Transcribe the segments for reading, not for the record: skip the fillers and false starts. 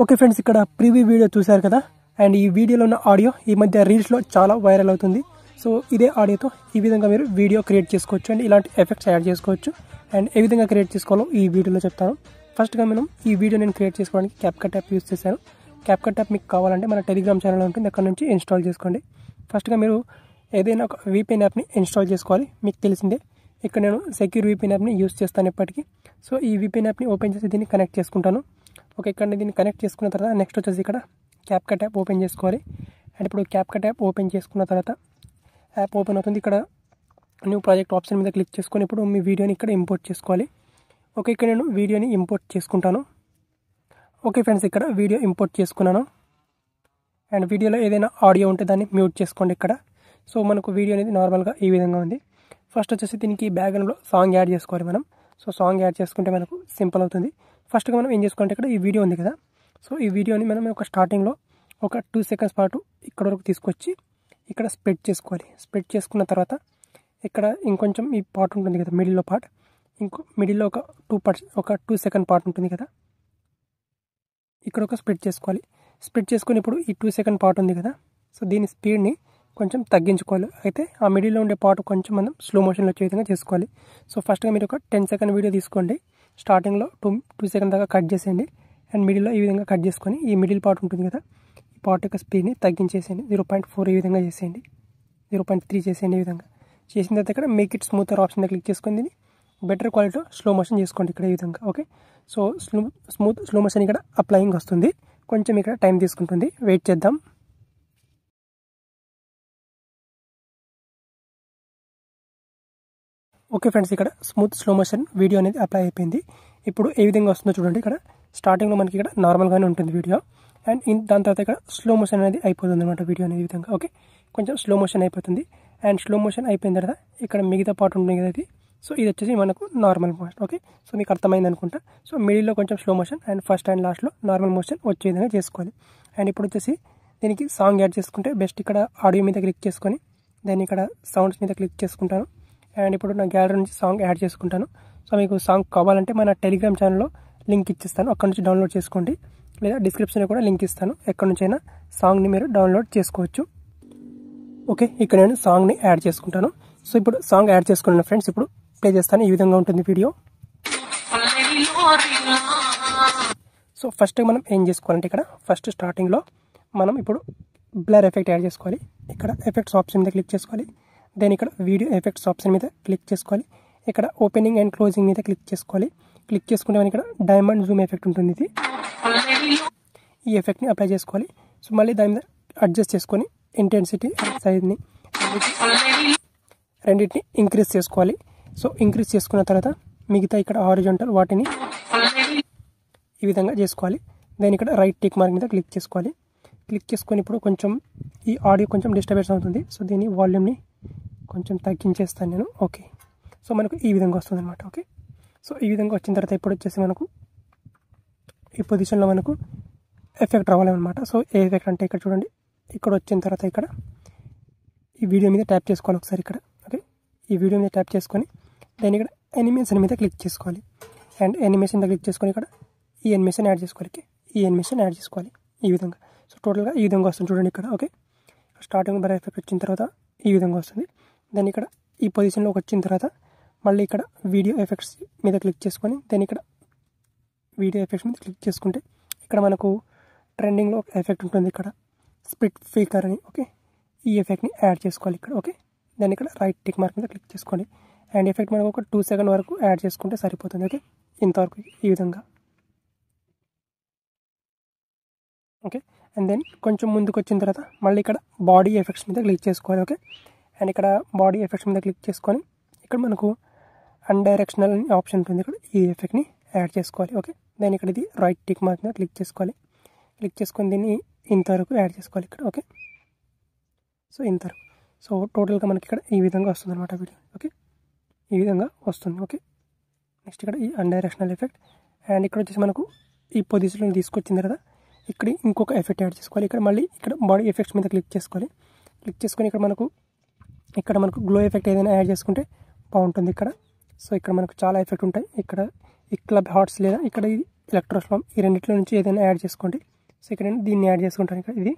Okay friends, ఇక్కడ preview video చూశారు కదా. అండ్ ఈ వీడియోలో ఉన్న ఆడియో ఈ మధ్య రీల్స్లో చాలా వైరల్ అవుతుంది. సో ఇదే ఆడియోతో ఈ విధంగా మీరు వీడియో క్రియేట్ చేసుకోవచ్చు అండ్ ఇలాంటి ఎఫెక్ట్స్ యాడ్ చేసుకోవచ్చు. అండ్ ఏ విధంగా క్రియేట్ చేసుకోవాలో ఈ వీడియోలో చెప్తాను. ఫస్ట్గా మనం ఈ వీడియో నేను క్రియేట్ చేసుకోవడానికి క్యాప్కట్ యాప్ యూస్ చేశాను. క్యాప్కట్ యాప్ మీకు కావాలంటే మన టెలిగ్రామ్ ఛానల్ ఉంటుంది, అక్కడ నుంచి ఇన్స్టాల్ చేసుకోండి. ఫస్ట్గా మీరు ఏదైనా ఒక VPN యాప్ని ఇన్స్టాల్ చేసుకోవాలి. మీకు తెలిసిందే, ఇక్కడ నేను సెక్యూర్ VPN యాప్ని యూస్ చేస్తాను ఎప్పటికీ. సో ఈ VPN యాప్ని ఓపెన్ చేసి దీన్ని కనెక్ట్ చేసుకుంటాను. ఓకే, ఇక్కడ దీన్ని కనెక్ట్ చేసుకున్న తర్వాత నెక్స్ట్ వచ్చేసి ఇక్కడ క్యాప్కట్ యాప్ ఓపెన్ చేసుకోవాలి. అండ్ ఇప్పుడు క్యాప్కట్ యాప్ ఓపెన్ చేసుకున్న తర్వాత యాప్ ఓపెన్ అవుతుంది. ఇక్కడ న్యూ ప్రాజెక్ట్ ఆప్షన్ మీద క్లిక్ చేసుకొని ఇప్పుడు మీ వీడియోని ఇక్కడ ఇంపోర్ట్ చేసుకోవాలి. ఓకే, ఇక్కడ నేను వీడియోని ఇంపోర్ట్ చేసుకుంటాను. ఓకే ఫ్రెండ్స్, ఇక్కడ వీడియో ఇంపోర్ట్ చేసుకున్నాను. అండ్ వీడియోలో ఏదైనా ఆడియో ఉంటే దాన్ని మ్యూట్ చేసుకోండి ఇక్కడ. సో మనకు వీడియో అనేది నార్మల్గా ఈ విధంగా ఉంది. ఫస్ట్ వచ్చేసి దీనికి బ్యాక్గ్రౌండ్లో సాంగ్ యాడ్ చేసుకోవాలి మనం. సో సాంగ్ యాడ్ చేసుకుంటే మనకు సింపుల్ అవుతుంది. ఫస్ట్గా మనం ఏం చేసుకోవాలంటే ఇక్కడ ఈ వీడియో ఉంది కదా. సో ఈ వీడియోని మనం ఒక స్టార్టింగ్లో ఒక 2 seconds పాటు ఇక్కడ వరకు తీసుకొచ్చి ఇక్కడ స్ప్రెడ్ చేసుకోవాలి. స్ప్రెడ్ చేసుకున్న తర్వాత ఇక్కడ ఇంకొంచెం ఈ పార్ట్ ఉంటుంది కదా, మిడిల్లో పార్ట్, మిడిల్లో ఒక 2 second పార్ట్ ఉంటుంది కదా, ఇక్కడ ఒక స్ప్రెడ్ చేసుకోవాలి. స్ప్రెడ్ చేసుకొని ఇప్పుడు ఈ 2 second పార్ట్ ఉంది కదా, సో దీని స్పీడ్ని కొంచెం తగ్గించుకోవాలి. అయితే ఆ మిడిల్లో ఉండే పార్ట్ కొంచెం మనం స్లో మోషన్లో వచ్చే విధంగా చేసుకోవాలి. సో ఫస్ట్గా మీరు ఒక 10 second వీడియో తీసుకోండి. స్టార్టింగ్లో 2 seconds దాకా కట్ చేసేయండి. అండ్ మిడిల్లో ఈ విధంగా కట్ చేసుకొని ఈ మిడిల్ పార్ట్ ఉంటుంది కదా, ఈ పార్ట్ యొక్క స్పీడ్ని తగ్గించేసేయండి. 0.4 ఈ విధంగా చేసేయండి, 0.3 చేసేయండి. ఈ విధంగా చేసిన తర్వాత ఇక్కడ మేక్ ఇట్ స్మూతర్ ఆప్షన్ మీద క్లిక్ చేసుకొని దీన్ని బెటర్ క్వాలిటీలో స్లో మోషన్ చేసుకోండి ఇక్కడ ఈ విధంగా. ఓకే, సో స్లో మోషన్ ఇక్కడ అప్లయింగ్ వస్తుంది. కొంచెం ఇక్కడ టైం తీసుకుంటుంది, వెయిట్ చేద్దాం. ఓకే ఫ్రెండ్స్, ఇక్కడ స్లో మోషన్ వీడియో అనేది అప్లై అయిపోయింది. ఇప్పుడు ఏ విధంగా వస్తుందో చూడండి. ఇక్కడ స్టార్టింగ్లో మనకి ఇక్కడ నార్మల్గానే ఉంటుంది వీడియో. అండ్ దాని తర్వాత ఇక్కడ స్లో మోషన్ అనేది అయిపోతుంది అనమాట వీడియో అనేది ఈ విధంగా. ఓకే, కొంచెం స్లో మోషన్ అయిపోతుంది. అండ్ స్లో మోషన్ అయిపోయిన తర్వాత ఇక్కడ మిగతా పార్ట్ ఉంటుంది కదా ఇది. సో ఇది వచ్చేసి మనకు నార్మల్ మోషన్. ఓకే, సో మీకు అర్థమైంది అనుకుంటా. సో మిడిల్లో కొంచెం slow motion and first and లాస్ట్లో నార్మల్ మోషన్ వచ్చే విధంగా చేసుకోవాలి. అండ్ ఇప్పుడు వచ్చేసి దీనికి సాంగ్ యాడ్ చేసుకుంటే బెస్ట్. ఇక్కడ ఆడియో మీద క్లిక్ చేసుకొని దాన్ని ఇక్కడ సౌండ్స్ మీద క్లిక్ చేసుకుంటాను. అండ్ ఇప్పుడు నా గ్యాలరీ నుంచి సాంగ్ యాడ్ చేసుకుంటాను. సో మీకు సాంగ్ కావాలంటే మన టెలిగ్రామ్ ఛానల్లో లింక్ ఇచ్చిస్తాను, అక్కడ నుంచి డౌన్లోడ్ చేసుకోండి. లేదా డిస్క్రిప్షన్లో కూడా లింక్ ఇస్తాను, ఎక్కడి నుంచైనా సాంగ్ని మీరు డౌన్లోడ్ చేసుకోవచ్చు. ఓకే, ఇక్కడ నేను సాంగ్ని యాడ్ చేసుకుంటాను. సో ఇప్పుడు సాంగ్ యాడ్ చేసుకున్నాను ఫ్రెండ్స్. ఇప్పుడు ప్లే చేస్తాను. ఈ విధంగా ఉంటుంది వీడియో. సో ఫస్ట్ మనం ఏం చేసుకోవాలంటే ఇక్కడ ఫస్ట్ స్టార్టింగ్లో మనం ఇప్పుడు బ్లర్ ఎఫెక్ట్ యాడ్ చేసుకోవాలి. ఇక్కడ ఎఫెక్ట్స్ ఆప్షన్ మీద క్లిక్ చేసుకోవాలి. దెన్ ఇక్కడ వీడియో ఎఫెక్ట్స్ ఆప్షన్ మీద క్లిక్ చేసుకోవాలి. ఇక్కడ ఓపెనింగ్ అండ్ క్లోజింగ్ మీద క్లిక్ చేసుకోవాలి. క్లిక్ చేసుకుంటే మనకి ఇక్కడ డైమండ్ జూమ్ ఎఫెక్ట్ ఉంటుంది. ఇది ఈ ఎఫెక్ట్ని అప్లై చేసుకోవాలి. సో మళ్ళీ దాని మీద అడ్జస్ట్ చేసుకొని ఇంటెన్సిటీ సైజ్ని రెండింటిని ఇంక్రీజ్ చేసుకోవాలి. సో ఇంక్రీజ్ చేసుకున్న తర్వాత మిగతా ఇక్కడ హారిజాంటల్ వాటిని ఈ విధంగా చేసుకోవాలి. దెన్ ఇక్కడ రైట్ టిక్ మార్క్ మీద క్లిక్ చేసుకోవాలి. క్లిక్ చేసుకొని ఇప్పుడు కొంచెం ఈ ఆడియో కొంచెం డిస్టర్బెన్స్ అవుతుంది. సో దీని వాల్యూమ్ని కొంచెం తగ్గించేస్తాను నేను. ఓకే, సో మనకు ఈ విధంగా వస్తుంది అనమాట. ఓకే, సో ఈ విధంగా వచ్చిన తర్వాత ఇప్పుడు వచ్చేసి మనకు ఈ పొజిషన్లో మనకు ఎఫెక్ట్ రావాలన్నమాట. సో ఏ ఎఫెక్ట్ అంటే ఇక్కడ చూడండి, ఇక్కడ వచ్చిన తర్వాత ఇక్కడ ఈ వీడియో మీద ట్యాప్ చేసుకోవాలి ఒకసారి ఇక్కడ. ఓకే, ఈ వీడియో మీద ట్యాప్ చేసుకొని దాన్ని ఇక్కడ యానిమేషన్ మీద క్లిక్ చేసుకోవాలి. అండ్ యానిమేషన్ మీద క్లిక్ చేసుకొని ఇక్కడ ఈ యానిమేషన్ యాడ్ చేసుకోవాలి. ఈ యానిమేషన్ యాడ్ చేసుకోవాలి ఈ విధంగా. సో టోటల్గా ఈ విధంగా వస్తుంది చూడండి ఇక్కడ. ఓకే, స్టార్టింగ్ బర్ ఎఫెక్ట్ వచ్చిన తర్వాత ఈ విధంగా వస్తుంది. దాన్ని ఇక్కడ ఈ పొజిషన్లోకి వచ్చిన తర్వాత మళ్ళీ ఇక్కడ వీడియో ఎఫెక్ట్స్ మీద క్లిక్ చేసుకొని దాన్ని ఇక్కడ వీడియో ఎఫెక్ట్స్ మీద క్లిక్ చేసుకుంటే ఇక్కడ మనకు ట్రెండింగ్లో ఒక ఎఫెక్ట్ ఉంటుంది ఇక్కడ, స్ప్లిట్ ఫిల్టర్ అని. ఓకే, ఈ ఎఫెక్ట్ని యాడ్ చేసుకోవాలి ఇక్కడ. ఓకే, దాన్ని ఇక్కడ రైట్ టిక్ మార్క్ మీద క్లిక్ చేసుకోండి. అండ్ ఎఫెక్ట్ మనకు ఒక 2 seconds వరకు యాడ్ చేసుకుంటే సరిపోతుంది. ఓకే, ఇంతవరకు ఈ విధంగా. ఓకే, అండ్ దెన్ కొంచెం ముందుకు వచ్చిన తర్వాత మళ్ళీ ఇక్కడ బాడీ ఎఫెక్ట్స్ మీద క్లిక్ చేసుకోవాలి. ఓకే, అండ్ ఇక్కడ బాడీ ఎఫెక్ట్స్ మీద క్లిక్ చేసుకొని ఇక్కడ మనకు అన్డైరెక్షనల్ ఆప్షన్ ఉంటుంది, ఇక్కడ ఈ ఎఫెక్ట్ని యాడ్ చేసుకోవాలి. ఓకే, దాని ఇక్కడ ఇది రైట్ టిక్ మార్క్ మీద క్లిక్ చేసుకోవాలి. క్లిక్ చేసుకొని దీన్ని ఇంతవరకు యాడ్ చేసుకోవాలి ఇక్కడ. ఓకే, సో ఇంతవరకు. సో టోటల్గా మనకి ఇక్కడ ఈ విధంగా వస్తుంది అనమాట వీడియో. ఓకే, ఈ విధంగా వస్తుంది. ఓకే, నెక్స్ట్ ఇక్కడ ఈ అన్డైరెక్షనల్ ఎఫెక్ట్. అండ్ ఇక్కడ వచ్చేసి మనకు ఈ పొజిషన్లో తీసుకొచ్చిన తర్వాత ఇక్కడ ఇంకొక ఎఫెక్ట్ యాడ్ చేసుకోవాలి. ఇక్కడ మళ్ళీ ఇక్కడ బాడీ ఎఫెక్ట్స్ మీద క్లిక్ చేసుకోవాలి. క్లిక్ చేసుకొని ఇక్కడ మనకు గ్లో ఎఫెక్ట్ ఏదైనా యాడ్ చేసుకుంటే బాగుంటుంది ఇక్కడ. సో ఇక్కడ మనకు చాలా ఎఫెక్ట్ ఉంటాయి. ఇక్కడ ఈ క్లబ్ హార్ట్స్ లేదా ఇక్కడ ఎలక్ట్రోస్లామ్ ఈ రెండిట్లో నుంచి ఏదైనా యాడ్ చేసుకోండి. సో ఇక్కడ నేను దీన్ని యాడ్ చేసుకుంటాను ఇక్కడ ఇది.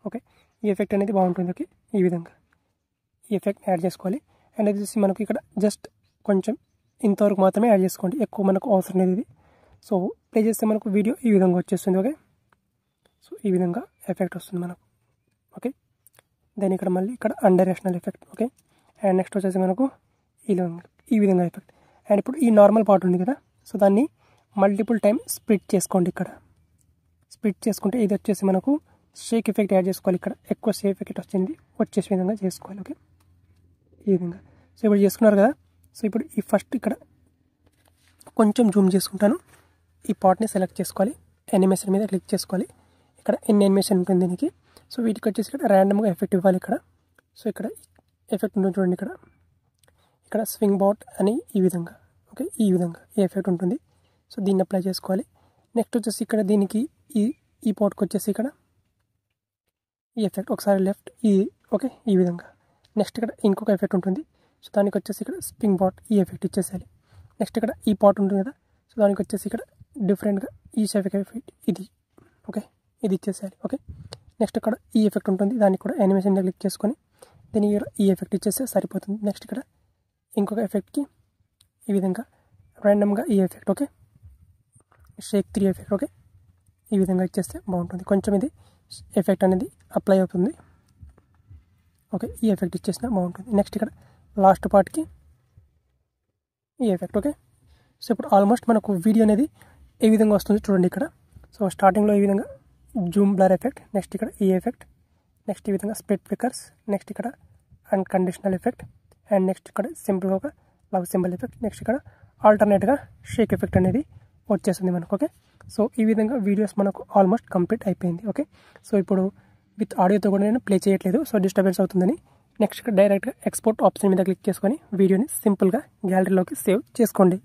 ఓకే, ఈ ఎఫెక్ట్ అనేది బాగుంటుంది. ఓకే, ఈ విధంగా ఈ ఎఫెక్ట్ యాడ్ చేసుకోవాలి. అండ్ అది చూసి మనకు ఇక్కడ జస్ట్ కొంచెం ఇంతవరకు మాత్రమే యాడ్ చేసుకోండి, ఎక్కువ మనకు అవసరం లేదు ఇది. సో ప్లే చేస్తే మనకు వీడియో ఈ విధంగా వచ్చేస్తుంది. ఓకే, సో ఈ విధంగా ఎఫెక్ట్ వస్తుంది మనకు. ఓకే, దెన్ ఇక్కడ మళ్ళీ ఇక్కడ అన్డైరెక్షనల్ ఎఫెక్ట్. ఓకే, అండ్ నెక్స్ట్ వచ్చేసి మనకు ఈ విధంగా ఎఫెక్ట్. అండ్ ఇప్పుడు ఈ నార్మల్ పార్ట్ ఉంది కదా, సో దాన్ని మల్టిపుల్ టైం స్ప్లిట్ చేసుకోండి. ఇక్కడ స్ప్లిట్ చేసుకుంటే ఇది వచ్చేసి మనకు షేక్ ఎఫెక్ట్ యాడ్ చేసుకోవాలి. ఇక్కడ ఎక్కువ షేక్ ఎఫెక్ట్ వచ్చేసే విధంగా చేసుకోవాలి. ఓకే, ఈ విధంగా. సో ఇప్పుడు చేసుకున్నారు కదా, సో ఇప్పుడు ఈ ఫస్ట్ ఇక్కడ కొంచెం జూమ్ చేసుకుంటాను. ఈ పార్ట్ని సెలెక్ట్ చేసుకోవాలి, యానిమేషన్ మీద క్లిక్ చేసుకోవాలి. ఇక్కడ ఎన్ని యానిమేషన్ ఉంటుంది దీనికి. సో వీటికి వచ్చేసి ఇక్కడ ర్యాండమ్గా ఎఫెక్ట్ ఇవ్వాలి. ఇక్కడ సో ఇక్కడ ఎఫెక్ట్ ఉంటుంది చూడండి, ఇక్కడ స్వింగ్ బాట్ అని ఈ విధంగా. ఓకే, ఈ విధంగా ఈ ఎఫెక్ట్ ఉంటుంది. సో దీన్ని అప్లై చేసుకోవాలి. నెక్స్ట్ వచ్చేసి ఇక్కడ దీనికి ఈ పార్ట్కి వచ్చేసి ఇక్కడ ఈ ఎఫెక్ట్ ఒకసారి లెఫ్ట్ ఓకే, ఈ విధంగా. నెక్స్ట్ ఇక్కడ ఇంకొక ఎఫెక్ట్ ఉంటుంది. సో దానికి వచ్చేసి ఇక్కడ స్ప్రింగ్ బాట్ ఈ ఎఫెక్ట్ ఇచ్చేసేయాలి. నెక్స్ట్ ఇక్కడ ఈ పార్ట్ ఉంటుంది కదా, సో దానికి వచ్చేసి ఇక్కడ డిఫరెంట్గా ఈ ఎఫెక్ట్ ఇది. ఓకే, ఇది ఇచ్చేసేయాలి. ఓకే, నెక్స్ట్ ఇక్కడ ఈ ఎఫెక్ట్ ఉంటుంది, దానికి కూడా యానిమేషన్ మీద క్లిక్ చేసుకొని దీనికి ఈ ఎఫెక్ట్ ఇచ్చేస్తే సరిపోతుంది. నెక్స్ట్ ఇక్కడ ఇంకొక ఎఫెక్ట్కి ఈ విధంగా ర్యాండమ్గా ఈ effect. Okay, shake 3 effect. Okay, ఈ విధంగా ఇచ్చేస్తే బాగుంటుంది. కొంచెం ఇది ఎఫెక్ట్ అనేది అప్లై అవుతుంది. ఓకే, ఈ ఎఫెక్ట్ ఇచ్చేసినా బాగుంటుంది. నెక్స్ట్ ఇక్కడ లాస్ట్ పార్ట్కి ఈ ఎఫెక్ట్. ఓకే, సో ఇప్పుడు ఆల్మోస్ట్ మనకు వీడియో అనేది ఏ విధంగా వస్తుంది చూడండి ఇక్కడ. సో స్టార్టింగ్లో ఈ విధంగా జూమ్ బ్లర్ ఎఫెక్ట్, నెక్స్ట్ ఇక్కడ ఈ ఎఫెక్ట్, నెక్స్ట్ ఈ విధంగా స్ప్లిట్ ఫ్లికర్స్, నెక్స్ట్ ఇక్కడ అన్కండిషనల్ ఎఫెక్ట్, అండ్ నెక్స్ట్ ఇక్కడ సింపుల్గా ఒక లవ్ సింబల్ ఎఫెక్ట్, నెక్స్ట్ ఇక్కడ ఆల్టర్నేట్గా షేక్ ఎఫెక్ట్ అనేది వచ్చేస్తుంది మనకు. ఓకే, సో ఈ విధంగా వీడియోస్ మనకు ఆల్మోస్ట్ కంప్లీట్ అయిపోయింది. ఓకే, సో ఇప్పుడు విత్ ఆడియోతో కూడా నేను ప్లే చేయట్లేదు, సో డిస్టర్బెన్స్ అవుతుందని. నెక్స్ట్ ఇక్కడ డైరెక్ట్గా ఎక్స్పోర్ట్ ఆప్షన్ మీద క్లిక్ చేసుకొని వీడియోని సింపుల్గా గ్యాలరీలోకి సేవ్ చేసుకోండి.